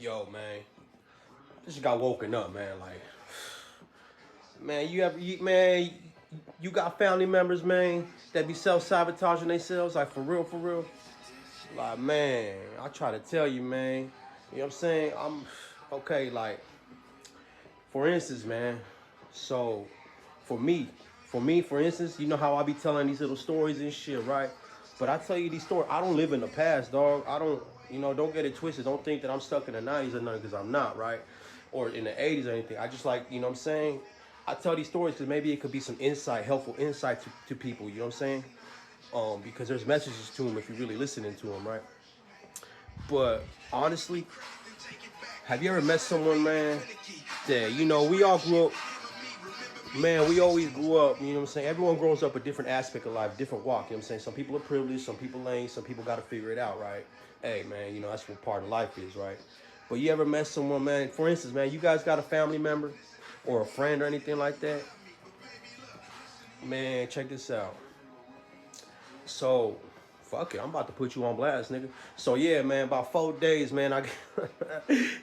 Yo, man, just got woken up, man. Like, man, you got family members, man, that be self sabotaging themselves, like for real, for real. Like, man, I try to tell you, man. You know what I'm saying? I'm okay. Like, for instance, man. So, for me, for instance, you know how I be telling these little stories and shit, right? But I tell you these stories. I don't live in the past, dog. I don't, don't get it twisted. Don't think that I'm stuck in the '90s or nothing, because I'm not, right? Or in the '80s or anything. I just like, you know what I'm saying? I tell these stories because maybe it could be some insight, helpful insight to people. You know what I'm saying? Because there's messages to them if you're really listening to them, right? But honestly, have you ever met someone, man, that we all grew up, man, we always grew up, you know what I'm saying? Everyone grows up a different aspect of life, different walk, you know what I'm saying? Some people are privileged, some people ain't, some people got to figure it out, right? Hey, man, that's what part of life is, right? But you ever met someone, man, for instance, man, you guys got a family member or a friend or anything like that? Man, check this out. So, fuck it, I'm about to put you on blast, nigga. So yeah, man, about 4 days, man.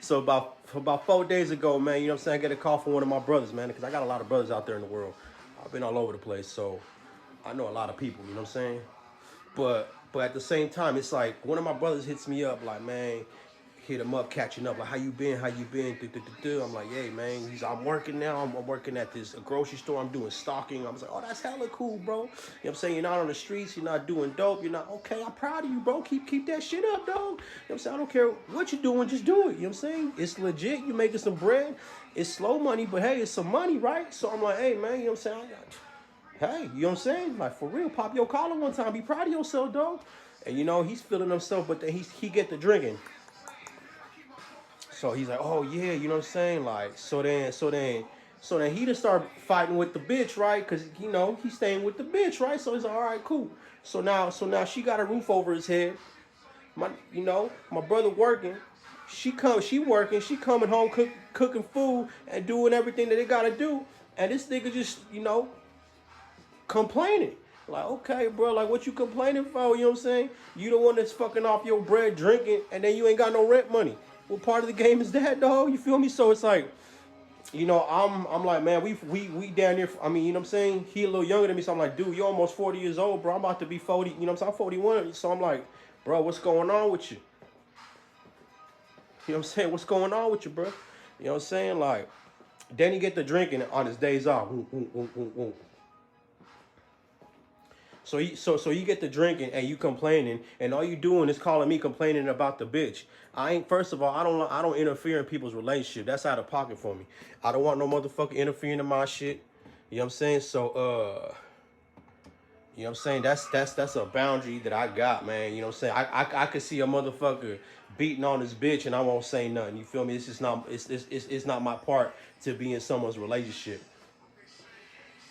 So about 4 days ago, man. You know what I'm saying? I get a call from one of my brothers, man, because I got a lot of brothers out there in the world. I've been all over the place, so I know a lot of people. You know what I'm saying? But at the same time, it's like one of my brothers hits me up, like, man, hit him up, catching up, like, how you been? How you been? I'm like, hey, man, I'm working now. I'm working at this grocery store. I'm doing stocking. I was like, oh, that's hella cool, bro. You know what I'm saying? You're not on the streets. You're not doing dope. You're not, okay, I'm proud of you, bro. Keep that shit up, dog. You know what I'm saying? I don't care what you're doing. Just do it. You know what I'm saying? It's legit. You're making some bread. It's slow money, but hey, it's some money, right? So I'm like, hey, man, you know what I'm saying? Hey, you know what I'm saying? Like, for real, pop your collar one time. Be proud of yourself, dog. And, he's feeling himself, but then he get the drinking. So he's like, oh yeah, you know what I'm saying? Like, so then he just start fighting with the bitch, right? Cause he's staying with the bitch, right? So he's like, all right, cool. So now she got a roof over his head. My brother working. She working. She coming home, cooking food and doing everything that they gotta do. And this nigga just, complaining. Like, okay, bro, like, what you complaining for? You know what I'm saying? You the one that's fucking off your bread drinking, and then you ain't got no rent money. What part of the game is that, dog? You feel me? So it's like, I'm like, man, we down here. I mean, you know what I'm saying? He a little younger than me, so I'm like, dude, you're almost 40 years old, bro. I'm about to be 40. You know what I'm saying? I'm 41, so I'm like, bro, what's going on with you? You know what I'm saying? What's going on with you, bro? You know what I'm saying? Like, then he get the drinking on his days off. So you get to drinking and you complaining, and all you doing is calling me complaining about the bitch. I ain't, first of all, I don't interfere in people's relationship. That's out of pocket for me. I don't want no motherfucker interfering in my shit. You know what I'm saying? So you know what I'm saying? That's a boundary that I got, man. You know what I'm saying? I could see a motherfucker beating on his bitch and I won't say nothing. You feel me? It's just not it's not my part to be in someone's relationship.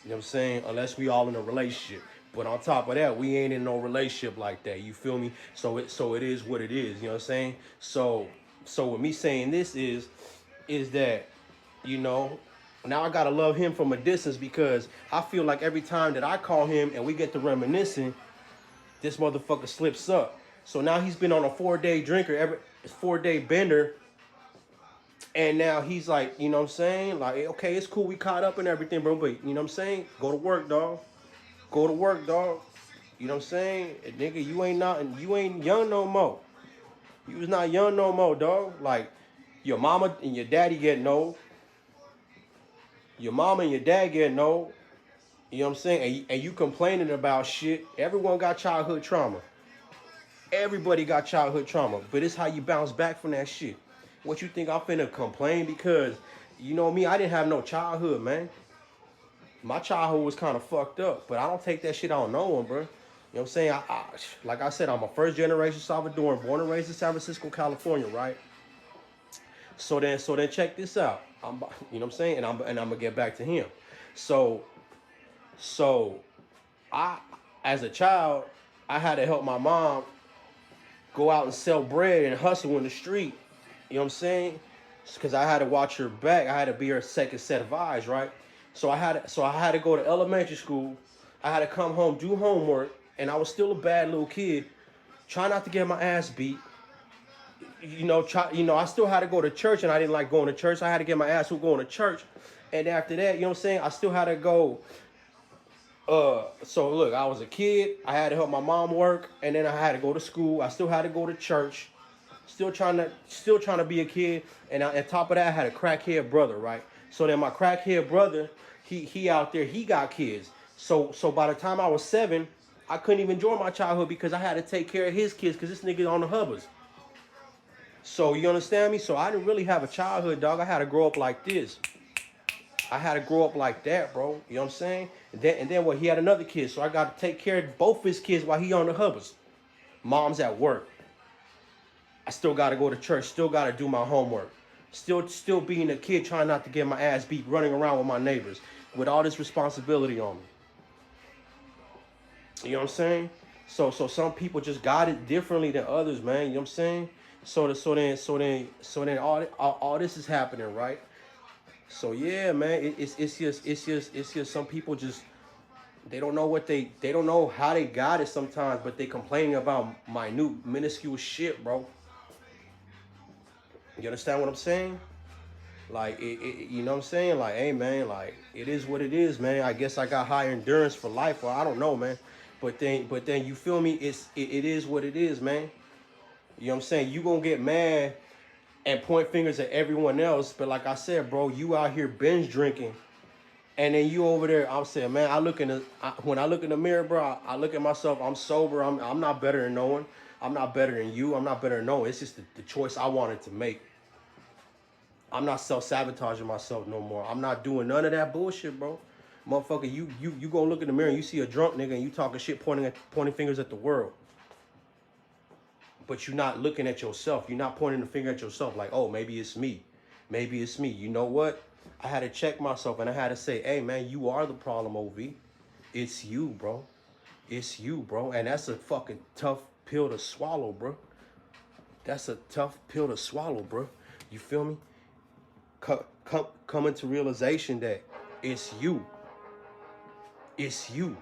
You know what I'm saying? Unless we all in a relationship. But on top of that, we ain't in no relationship like that. You feel me? So it is what it is. You know what I'm saying? So with me saying this is that, now I gotta love him from a distance, because I feel like every time that I call him and we get to reminiscing, this motherfucker slips up. So now he's been on a 4-day drinker, 4-day bender. And now he's like, you know what I'm saying? Like, okay, it's cool. We caught up and everything, bro. But you know what I'm saying? Go to work, dog. Go to work, dog. You know what I'm saying? And nigga, you ain't young no more. You was not young no more, dog. Like, your mama and your daddy getting old. Your mama and your dad getting old. You know what I'm saying? And you complaining about shit. Everyone got childhood trauma. Everybody got childhood trauma. But it's how you bounce back from that shit. What you think I'm finna complain because, you know me, I didn't have no childhood, man. My childhood was kind of fucked up, but I don't take that shit on no one, bro. You know what I'm saying? Like I said, I'm a first generation Salvadoran, born and raised in San Francisco, California, right? So then check this out. You know what I'm saying? And I'm gonna get back to him. So I, as a child, I had to help my mom go out and sell bread and hustle in the street. You know what I'm saying? Because I had to watch her back. I had to be her second set of eyes, right? So I had to go to elementary school. I had to come home, do homework, and I was still a bad little kid. Try not to get my ass beat. I still had to go to church, and I didn't like going to church. I had to get my ass whooped going to church, and after that, you know what I'm saying, I still had to go. So look, I was a kid. I had to help my mom work, and then I had to go to school. I still had to go to church. Still trying to be a kid, and on top of that, I had a crackhead brother, right? So then my crackhead brother, he out there, he got kids. So by the time I was 7, I couldn't even enjoy my childhood because I had to take care of his kids because this nigga on the hubbers. So you understand me? So I didn't really have a childhood, dog. I had to grow up like this. I had to grow up like that, bro. You know what I'm saying? And then what? He had another kid, so I got to take care of both his kids while he on the hubbers. Mom's at work. I still got to go to church. Still got to do my homework. Still being a kid, trying not to get my ass beat, running around with my neighbors, with all this responsibility on me. You know what I'm saying? So some people just got it differently than others, man. You know what I'm saying? So then all this is happening, right? So yeah, man, it's just some people just they don't know they don't know how they got it sometimes, but they complaining about minute, minuscule shit, bro. You understand what I'm saying? Like you know what I'm saying? Like, hey man, like it is what it is, man. I guess I got high endurance for life, or I don't know, man. But then you feel me? It is what it is, man. You know what I'm saying? You gonna get mad and point fingers at everyone else, but like I said, bro, you out here binge drinking, and then you over there. I'm saying, man, when I look in the mirror, bro, I look at myself. I'm sober. I'm not better than no one. I'm not better than you. I'm not better than no one. It's just the choice I wanted to make. I'm not self-sabotaging myself no more. I'm not doing none of that bullshit, bro. Motherfucker, you gonna look in the mirror and you see a drunk nigga and you talking shit, pointing fingers at the world. But you're not looking at yourself. You're not pointing the finger at yourself like, oh, maybe it's me. Maybe it's me. You know what? I had to check myself and I had to say, hey, man, you are the problem, OV. It's you, bro. It's you, bro. And that's a fucking tough pill to swallow, bro. That's a tough pill to swallow, bro. You feel me? Coming to realization that it's you. It's you.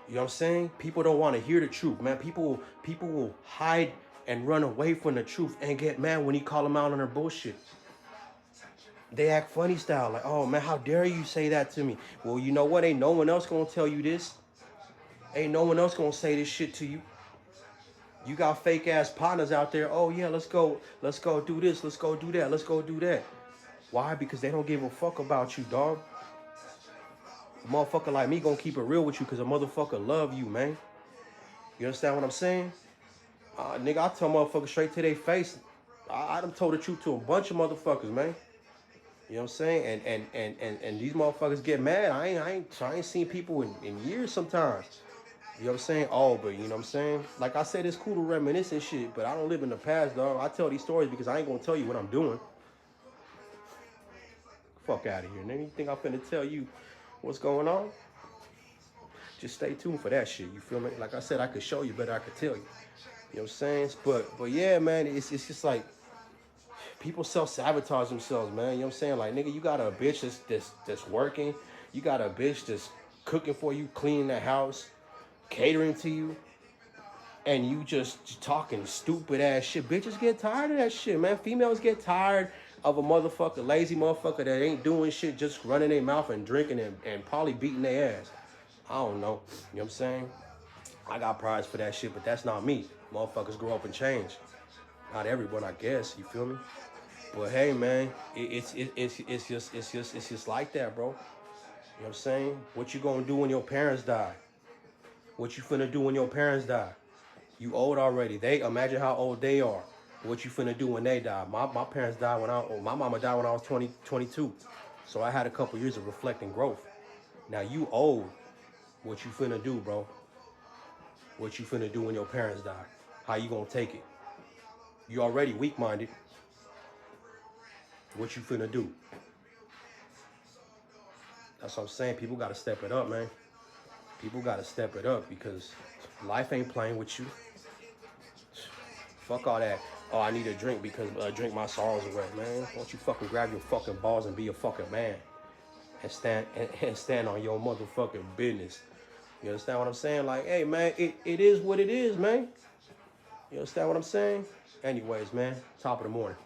You know what I'm saying? People don't want to hear the truth, man. People will hide and run away from the truth and get mad when you call them out on their bullshit. They act funny style, like, oh man, how dare you say that to me? Well, you know what? Ain't no one else gonna tell you this. Ain't no one else gonna say this shit to you. You got fake ass partners out there. Oh yeah, let's go do this, let's go do that, let's go do that. Why? Because they don't give a fuck about you, dog. A motherfucker like me gonna keep it real with you because a motherfucker love you, man. You understand what I'm saying? Nigga, I tell motherfuckers straight to their face. I done told the truth to a bunch of motherfuckers, man. You know what I'm saying? And these motherfuckers get mad. I ain't seen people in years sometimes. You know what I'm saying? Oh, but you know what I'm saying? Like I said, it's cool to reminisce and shit, but I don't live in the past, dog. I tell these stories because I ain't gonna tell you what I'm doing. Fuck out of here, nigga. You think I'm finna tell you what's going on? Just stay tuned for that shit. You feel me? Like I said, I could show you, but I could tell you. You know what I'm saying? But yeah, man, it's just like people self-sabotage themselves, man. You know what I'm saying? Like, nigga, you got a bitch that's working. You got a bitch that's cooking for you, cleaning the house, catering to you, and you just talking stupid ass shit. Bitches get tired of that shit, man. Females get tired of a motherfucker, lazy motherfucker that ain't doing shit, just running their mouth and drinking and probably beating their ass. I don't know. You know what I'm saying? I got prize for that shit, but that's not me. Motherfuckers grow up and change. Not everyone, I guess. You feel me? But hey, man, it's just like that, bro. You know what I'm saying? What you gonna do when your parents die? What you finna do when your parents die? You old already. They imagine how old they are. What you finna do when they die? My parents died my mama died when I was 22. So I had a couple years of reflecting growth. Now you old. What you finna do, bro? What you finna do when your parents die? How you gonna take it? You already weak-minded. What you finna do? That's what I'm saying. People gotta step it up, man. People gotta step it up because life ain't playing with you. Fuck all that. Oh, I need a drink because drink my sorrows away, man. Why don't you fucking grab your fucking balls and be a fucking man and stand on your motherfucking business. You understand what I'm saying? Like, hey, man, it is what it is, man. You understand what I'm saying? Anyways, man, top of the morning.